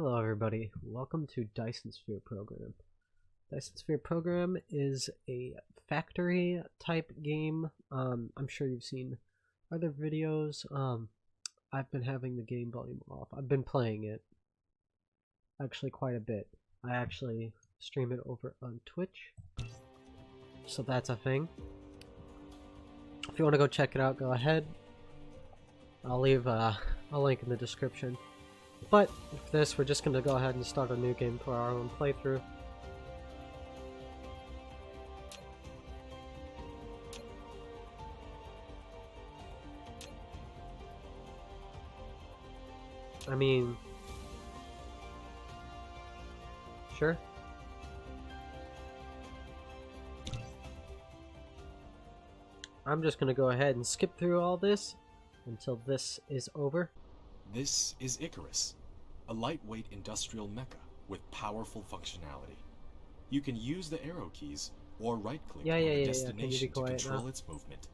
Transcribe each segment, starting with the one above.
Hello everybody, welcome to Dyson Sphere Program. Dyson Sphere Program is a factory type game. I'm sure you've seen other videos. I've been having the game volume off. I've been playing it actually quite a bit. I actually stream it over on Twitch, so that's a thing. If you want to go check it out, go ahead. I'll leave a link in the description. But for this, we're just going to go ahead and start a new game for our own playthrough. I mean, sure. I'm just going to go ahead and skip through all this until this is over. This is Icarus, a lightweight industrial mecha with powerful functionality. You can use the arrow keys or right-click on the destination to control its movement.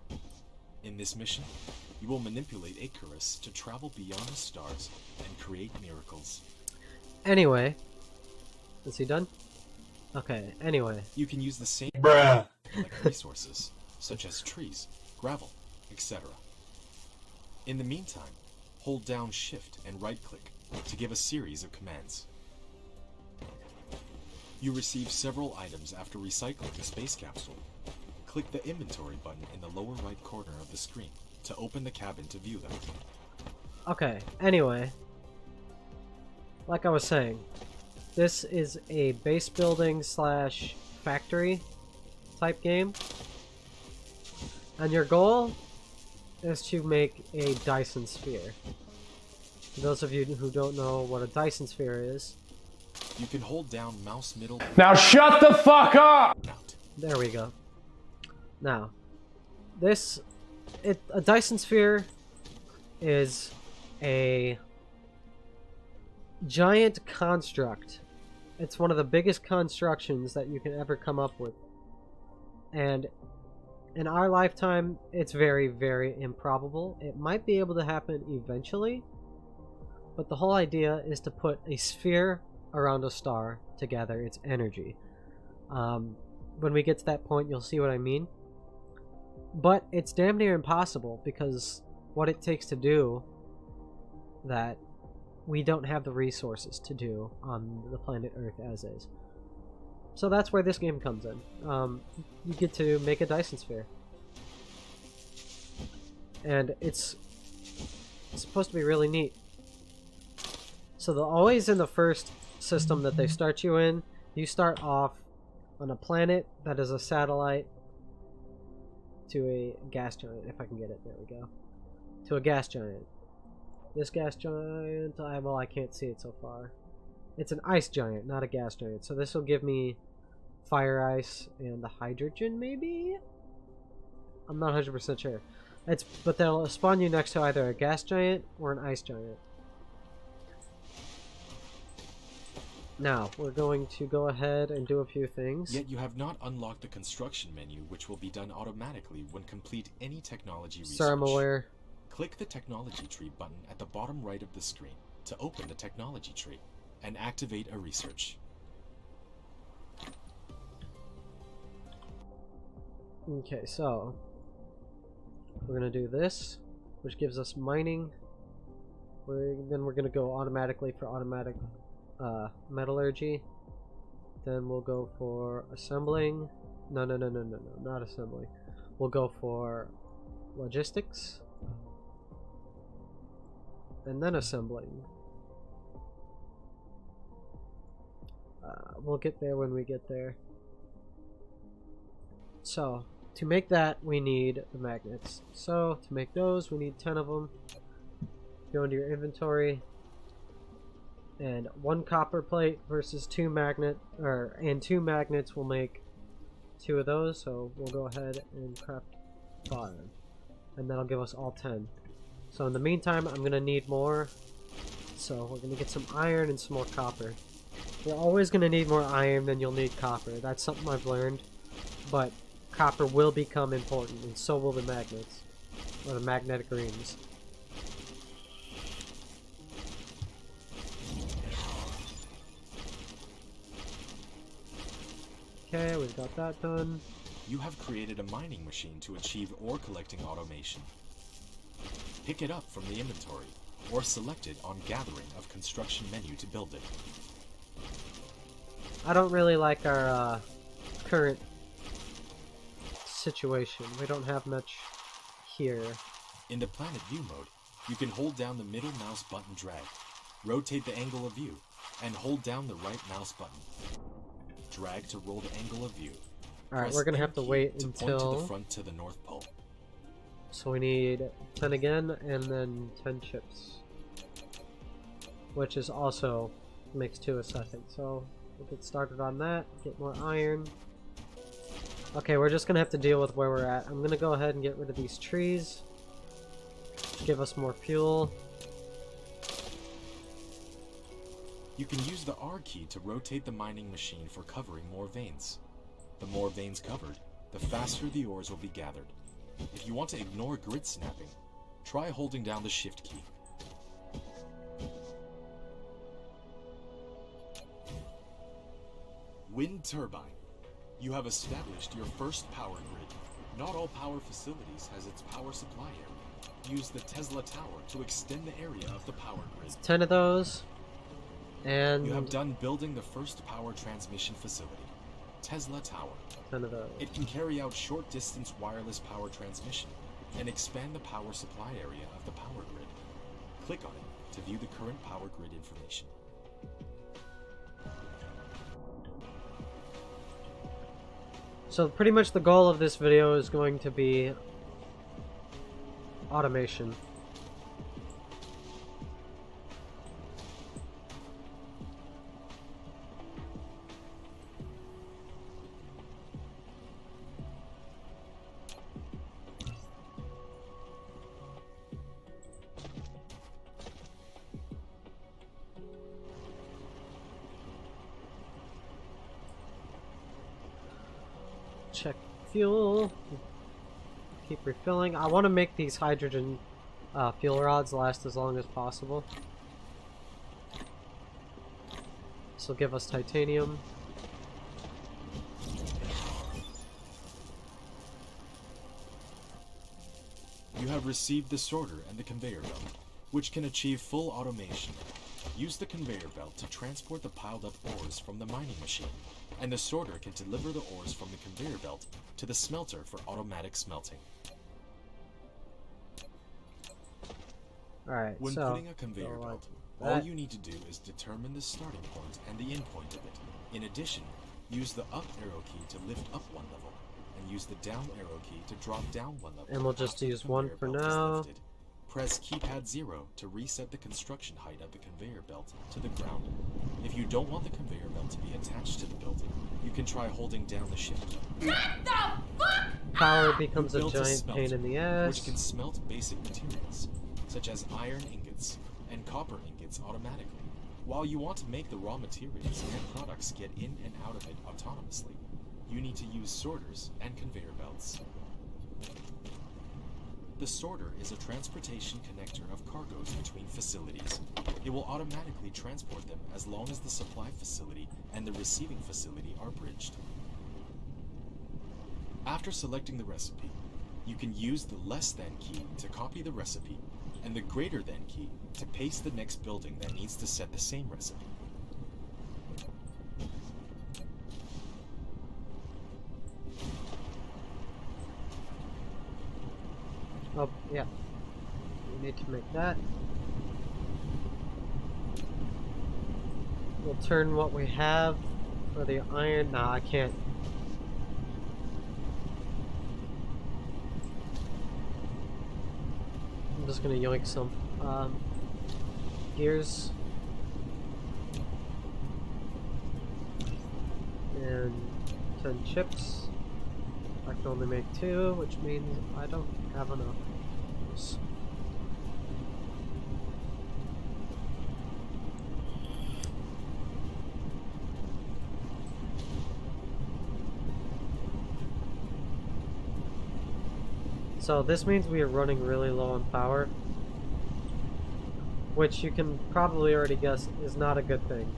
In this mission, you will manipulate Icarus to travel beyond the stars and create miracles. Anyway, is he done? Okay, anyway. You can use the same resources, such as trees, gravel, etc. In the meantime, hold down Shift and right-click to give a series of commands. You receive several items after recycling the space capsule. Click the inventory button in the lower right corner of the screen to open the cabin to view them. Okay, anyway, like I was saying, this is a base building slash factory type game, and your goal is to make a Dyson Sphere. For those of you who don't know what a Dyson Sphere is, you can hold down mouse middle. Now shut the fuck up! There we go. Now, a Dyson Sphere is a giant construct. It's one of the biggest constructions that you can ever come up with. And in our lifetime, it's very, very improbable. It might be able to happen eventually, but the whole idea is to put a sphere around a star to gather its energy. When we get to that point, you'll see what I mean. But it's damn near impossible because what it takes to do that we don't have the resources to do on the planet Earth as is. So that's where this game comes in. You get to make a Dyson Sphere. And it's supposed to be really neat. So always in the first system that they start you in, you start off on a planet that is a satellite to a gas giant, if I can get it. There we go. To a gas giant. This gas giant, well, I can't see it so far. It's an ice giant, not a gas giant. So this will give me fire ice and the hydrogen, maybe? I'm not 100% sure. But they'll spawn you next to either a gas giant or an ice giant. Now, we're going to go ahead and do a few things. Yet you have not unlocked the construction menu, which will be done automatically when complete any technology research. Sir, I'm aware. Click the technology tree button at the bottom right of the screen to open the technology tree and activate a research. Okay, so we're going to do this, which gives us mining. Then we're going to go automatically for automatic metallurgy. Then we'll go for assembling. No, not assembling. We'll go for logistics. And then assembling. We'll get there when we get there. So, to make that, we need the magnets. So, to make those, we need 10 of them. Go into your inventory. And 1 copper plate versus 2 magnets will make 2 of those. So, we'll go ahead and craft 5. And that'll give us all 10. So, in the meantime, I'm going to need more. So, we're going to get some iron and some more copper. You're always going to need more iron than you'll need copper. That's something I've learned. But copper will become important, and so will the magnets. Or the magnetic rings. Okay, we've got that done. You have created a mining machine to achieve ore collecting automation. Pick it up from the inventory, or select it on Gathering of Construction menu to build it. I don't really like our current situation. We don't have much here. In the planet view mode, you can hold down the middle mouse button drag, rotate the angle of view, and hold down the right mouse button. Drag to roll the angle of view. Alright, we're gonna have to wait until... point to the front to the North Pole. So we need 10 again, and then 10 chips. Which is also makes 2 a second, so we'll get started on that, get more iron. Okay, we're just gonna have to deal with where we're at. I'm gonna go ahead and get rid of these trees. Give us more fuel. You can use the R key to rotate the mining machine for covering more veins. The more veins covered, the faster the ores will be gathered. If you want to ignore grid snapping, try holding down the Shift key. Wind turbine. You have established your first power grid. Not all power facilities has its power supply area. Use the Tesla tower to extend the area of the power grid. 10 of those. And you have done building the first power transmission facility, Tesla Tower. 10 of those. It can carry out short-distance wireless power transmission and expand the power supply area of the power grid. Click on it to view the current power grid information. So pretty much the goal of this video is going to be automation. Check fuel. Keep refilling. I want to make these hydrogen fuel rods last as long as possible. This will give us titanium. You have received the sorter and the conveyor belt, which can achieve full automation. Use the conveyor belt to transport the piled up ores from the mining machine, and the sorter can deliver the ores from the conveyor belt to the smelter for automatic smelting. Alright, when so... putting a conveyor belt, all you need to do is determine the starting point and the end point of it. In addition, use the up arrow key to lift up one level, and use the down arrow key to drop down one level. And we'll just use one for now. Press keypad 0 to reset the construction height of the conveyor belt to the ground. If you don't want the conveyor belt to be attached to the building, you can try holding down the shift key. What the fuck? Power becomes a giant pain in the ass. Which can smelt basic materials, such as iron ingots and copper ingots automatically. While you want to make the raw materials and products get in and out of it autonomously, you need to use sorters and conveyor belts. The sorter is a transportation connector of cargoes between facilities. It will automatically transport them as long as the supply facility and the receiving facility are bridged. After selecting the recipe, you can use the less than key to copy the recipe and the greater than key to paste the next building that needs to set the same recipe. Oh, yeah. We need to make that. We'll turn what we have for the iron. Nah, I can't. I'm just gonna yoink some gears. And 10 chips. I can only make 2, which means I don't have enough. So this means we are running really low on power, which you can probably already guess is not a good thing.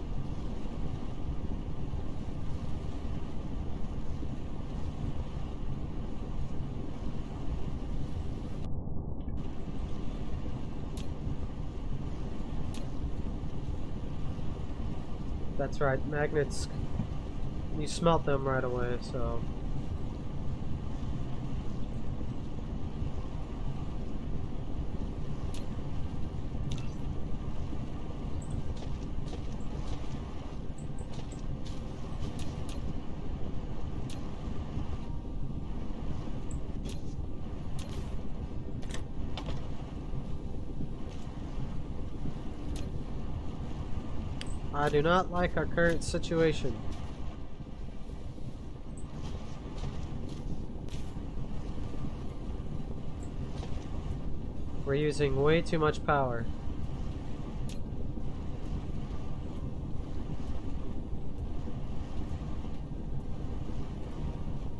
That's right, magnets, you smelt them right away, so... I do not like our current situation. We're using way too much power.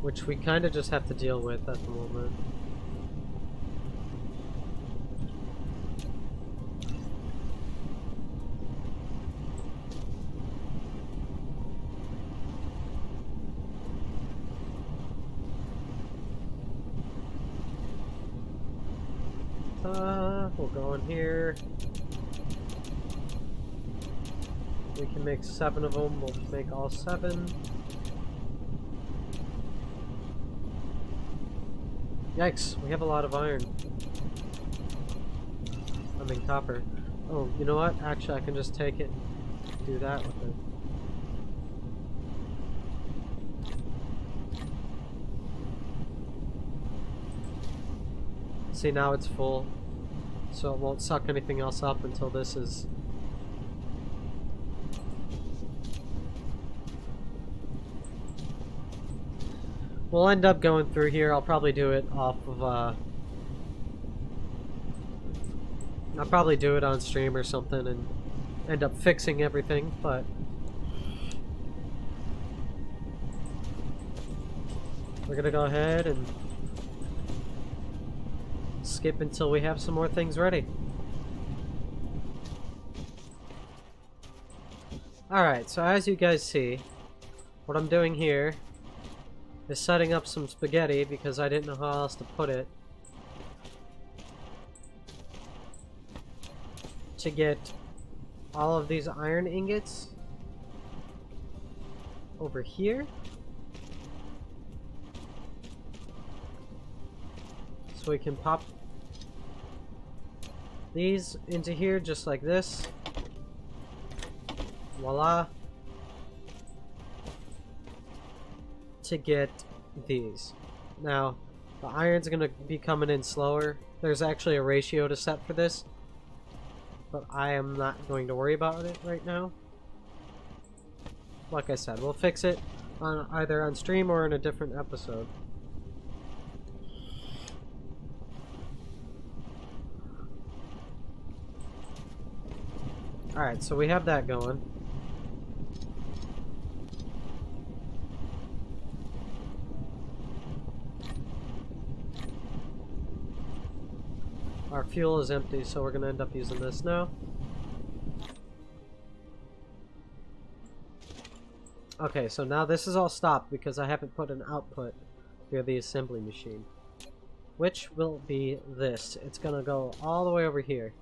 Which we kind of just have to deal with at the moment. We'll go in here. We can make 7 of them. We'll make all 7. Yikes, we have a lot of iron. I mean copper. Oh, you know what? Actually, I can just take it and do that with it. See, now it's full, so it won't suck anything else up until this is... We'll end up going through here. I'll probably do it off of, I'll probably do it on stream or something and end up fixing everything, but... We're gonna go ahead and skip until we have some more things ready. Alright, so as you guys see, what I'm doing here is setting up some spaghetti because I didn't know how else to put it to get all of these iron ingots over here. So we can pop these into here just like this. Voila. To get these. Now, the iron's gonna be coming in slower. There's actually a ratio to set for this, but I am not going to worry about it right now. Like I said, we'll fix it on either on stream or in a different episode. Alright, so we have that going. Our fuel is empty, so we're going to end up using this now. Okay, so now this is all stopped because I haven't put an output for the assembly machine, which will be this. It's going to go all the way over here.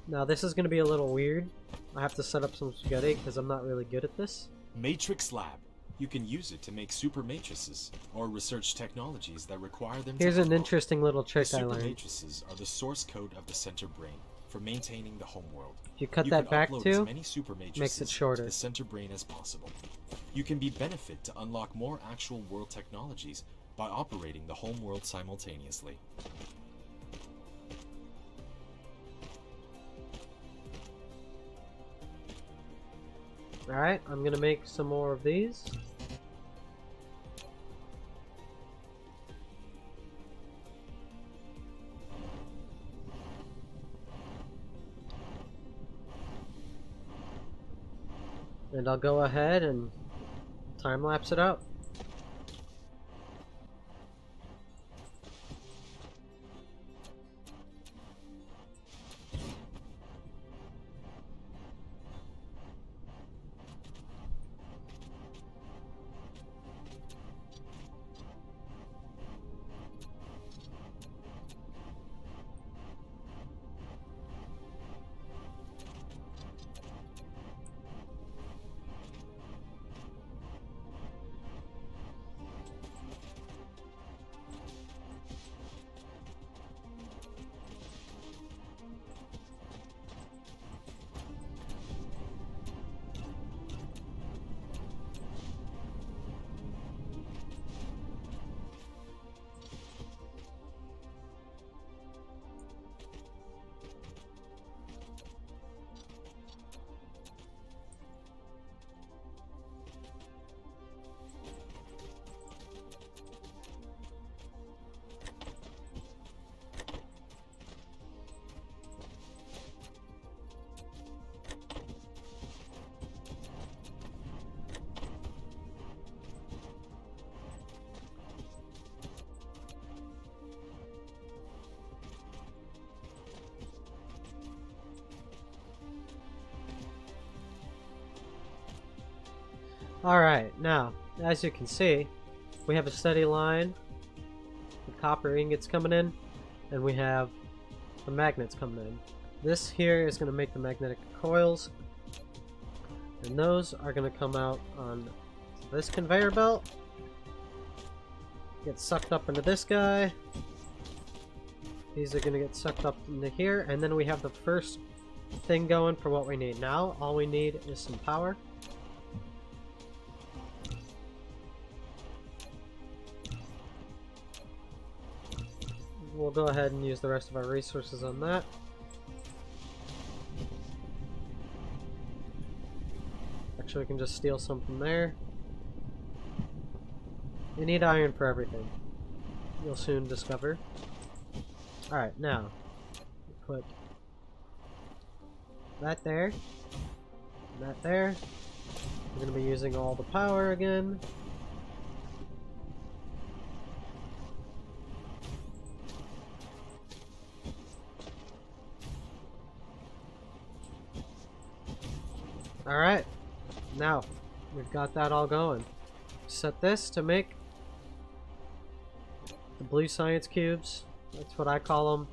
Now this is going to be a little weird. I have to set up some spaghetti because I'm not really good at this. Matrix Lab. You can use it to make super matrices or research technologies that require them. Here's an interesting little trick I learned. Super matrices are the source code of the center brain for maintaining the homeworld. If you cut that back to as many super matrices makes it shorter. To the center brain as possible. You can be benefit to unlock more actual world technologies by operating the home world simultaneously. Alright, I'm gonna make some more of these. And I'll go ahead and time-lapse it out. Alright, now, as you can see, we have a steady line, the copper ingots coming in, and we have the magnets coming in. This here is going to make the magnetic coils, and those are going to come out on this conveyor belt, get sucked up into this guy, these are going to get sucked up into here, and then we have the first thing going for what we need. Now, all we need is some power. We'll go ahead and use the rest of our resources on that. Actually, we can just steal some from there. You need iron for everything. You'll soon discover. Alright, now, put that there, and that there. We're going to be using all the power again. Alright, now we've got that all going. Set this to make the blue science cubes. That's what I call them.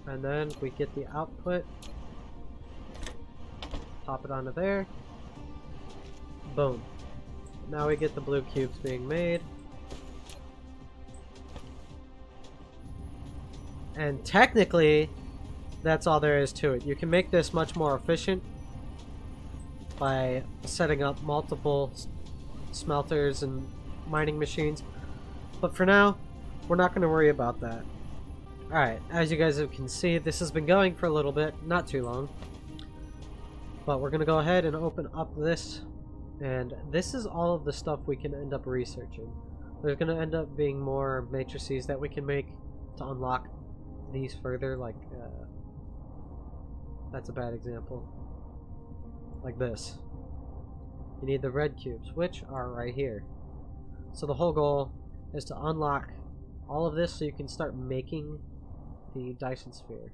And then we get the output. Pop it onto there. Boom. Now we get the blue cubes being made. And technically, that's all there is to it. You can make this much more efficient by setting up multiple smelters and mining machines. But for now, we're not going to worry about that. Alright, as you guys can see, this has been going for a little bit, not too long. But we're going to go ahead and open up this. And this is all of the stuff we can end up researching. There's going to end up being more matrices that we can make to unlock these further, like that's a bad example. Like this. You need the red cubes, which are right here. So the whole goal is to unlock all of this so you can start making the Dyson Sphere.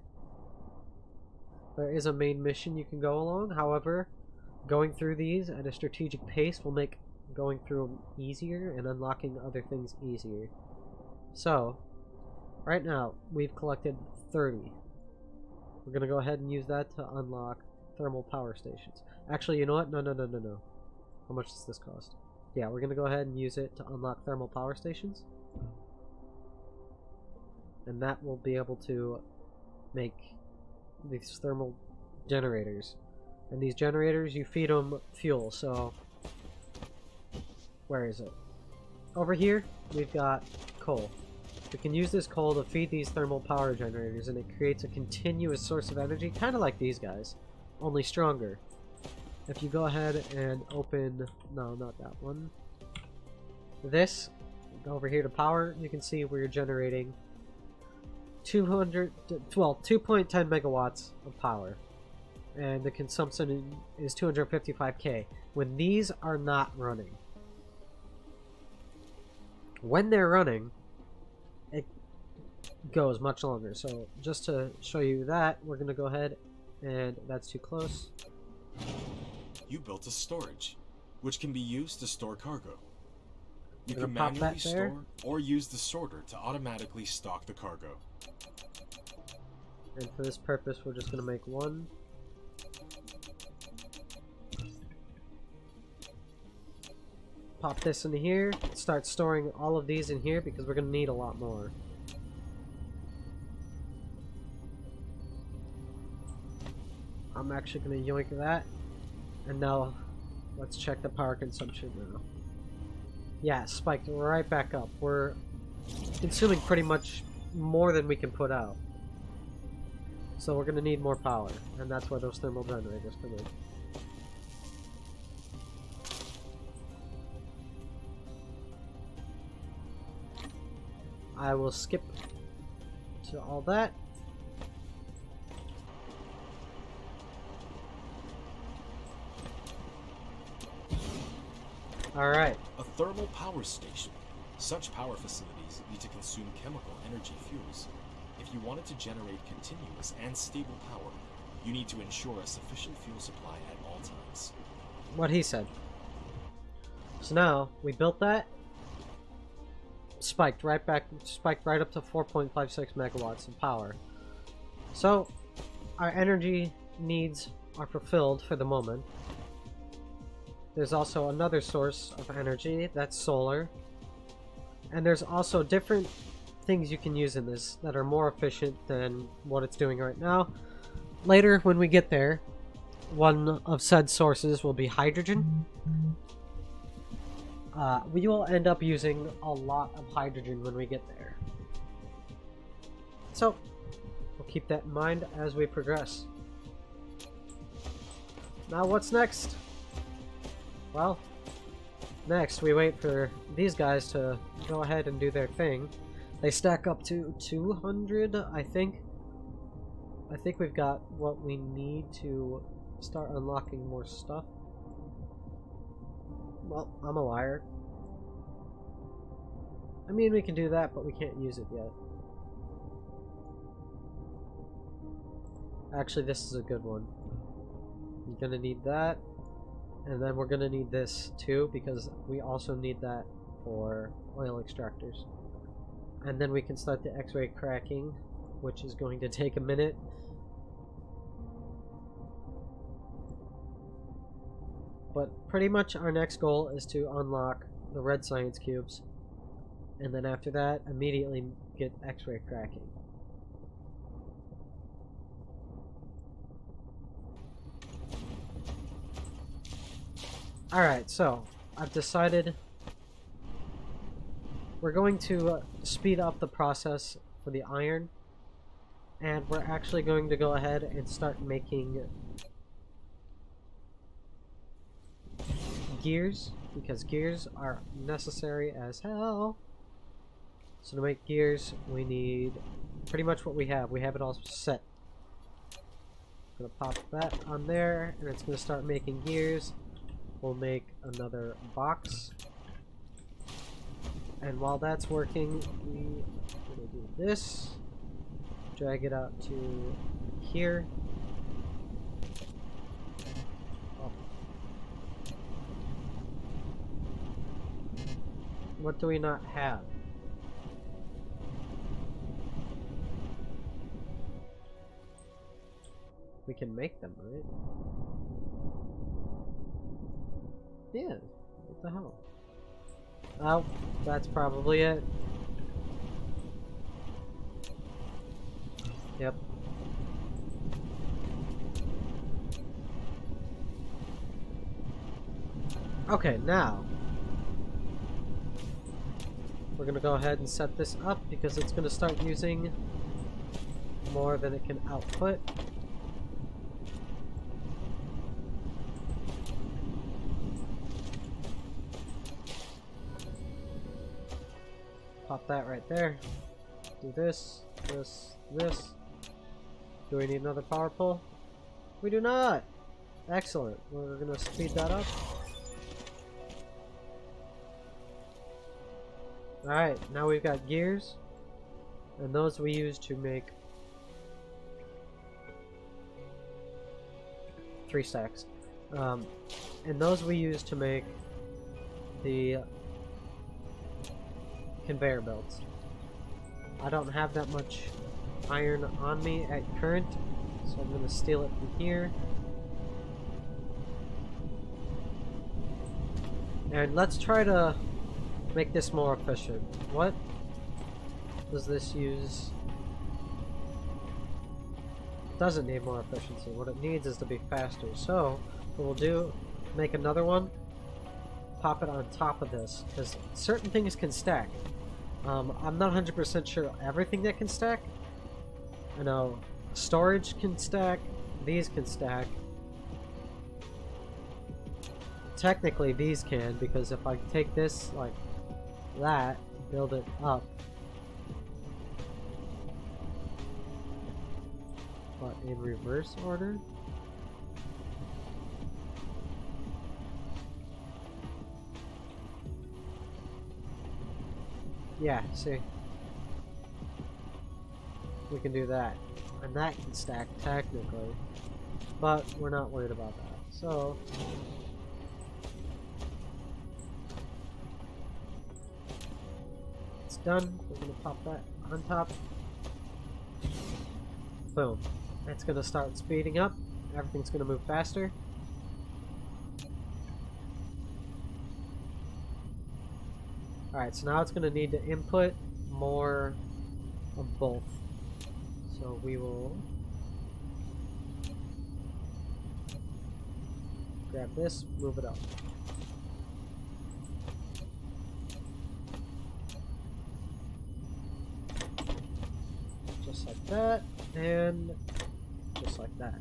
There is a main mission you can go along, however, going through these at a strategic pace will make going through them easier and unlocking other things easier. So, right now, we've collected 30. We're going to go ahead and use that to unlock thermal power stations. Actually, you know what? No. How much does this cost? Yeah, we're going to go ahead and use it to unlock thermal power stations. And that will be able to make these thermal generators. And these generators, you feed them fuel, so... Where is it? Over here, we've got coal. We can use this coal to feed these thermal power generators, and it creates a continuous source of energy, kind of like these guys, only stronger. If you go ahead and open... No, not that one. This, go over here to power, you can see we're generating 2.10 megawatts of power. And the consumption is 255k. When these are not running. When they're running, it goes much longer. So just to show you that, we're going to go ahead, and that's too close. You built a storage, which can be used to store cargo. You can manually store or use the sorter to automatically stock the cargo. And for this purpose, we're just going to make one. Pop this into here. Start storing all of these in here because we're going to need a lot more. I'm actually going to yoink that. And now, let's check the power consumption now. Yeah, it spiked right back up. We're consuming pretty much more than we can put out. So we're going to need more power. And that's where those thermal generators come in. I will skip to all that. Alright. A thermal power station. Such power facilities need to consume chemical energy fuels. If you want it to generate continuous and stable power, you need to ensure a sufficient fuel supply at all times. what he said. So now we built that, spiked right up to 4.56 megawatts of power. So our energy needs are fulfilled for the moment. There's also another source of energy, that's solar. And there's also different things you can use in this that are more efficient than what it's doing right now. Later, when we get there, one of said sources will be hydrogen. We will end up using a lot of hydrogen when we get there. So, we'll keep that in mind as we progress. Now what's next? Well, next we wait for these guys to go ahead and do their thing. They stack up to 200, I think. I think we've got what we need to start unlocking more stuff. Well, I'm a liar. I mean, we can do that, but we can't use it yet. Actually, this is a good one. I'm gonna need that. And then we're gonna need this too, because we also need that for oil extractors. And then we can start the X-ray cracking, which is going to take a minute. But pretty much our next goal is to unlock the red science cubes. And then after that, immediately get X-ray cracking. Alright, so I've decided we're going to speed up the process for the iron, and we're actually going to go ahead and start making gears, because gears are necessary as hell. So to make gears, we need pretty much what we have. We have it all set. I'm gonna pop that on there, and it's gonna start making gears. We'll make another box. And while that's working, we're gonna do this. Drag it out to here. Oh. What do we not have? We can make them, right? Yeah. What the hell? Oh, that's probably it. Yep. Okay, now we're gonna go ahead and set this up because it's gonna start using more than it can output. Pop that right there. Do this, this, this. Do we need another power pole? We do not! Excellent. We're gonna speed that up. Alright, now we've got gears. And those we use to make 3 stacks. And those we use to make the conveyor belts. I don't have that much iron on me at current, so I'm going to steal it from here. And let's try to make this more efficient. What does this use? It doesn't need more efficiency. What it needs is to be faster. So what we'll do, make another one, pop it on top of this, because certain things can stack. I'm not 100% sure everything that can stack. I know storage can stack, these can stack. Technically these can, because if I take this like that, build it up. But in reverse order? Yeah, see. We can do that. And that can stack technically. But we're not worried about that. So done. We're gonna pop that on top. Boom. It's gonna start speeding up. Everything's gonna move faster. Alright, so now it's gonna need to input more of both. So we will grab this, move it up. Just like that, and just like that.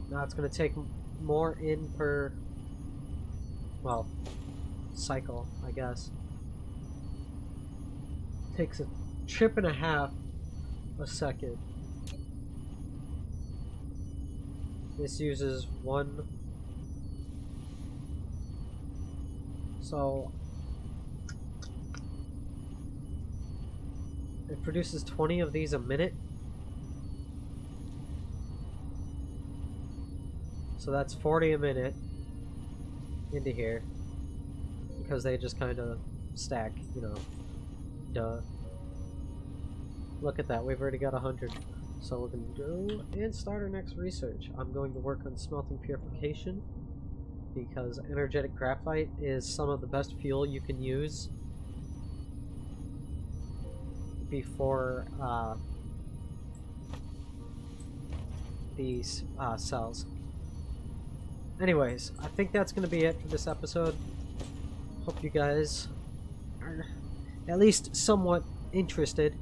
Now it's going to take more in per, well, cycle, I guess. Takes a trip and a half a second. This uses one. So it produces 20 of these a minute. So that's 40 a minute into here. Because they just kind of stack, you know. Duh. Look at that, we've already got 100. So we're going to go and start our next research. I'm going to work on smelting purification because energetic graphite is some of the best fuel you can use before these cells. Anyways, I think that's going to be it for this episode. Hope you guys are at least somewhat interested.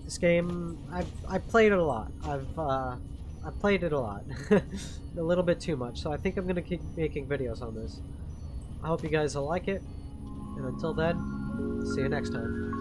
This game, I've played it a lot. I've played it a lot. A little bit too much, so I think I'm going to keep making videos on this. I hope you guys will like it, and until then, see you next time.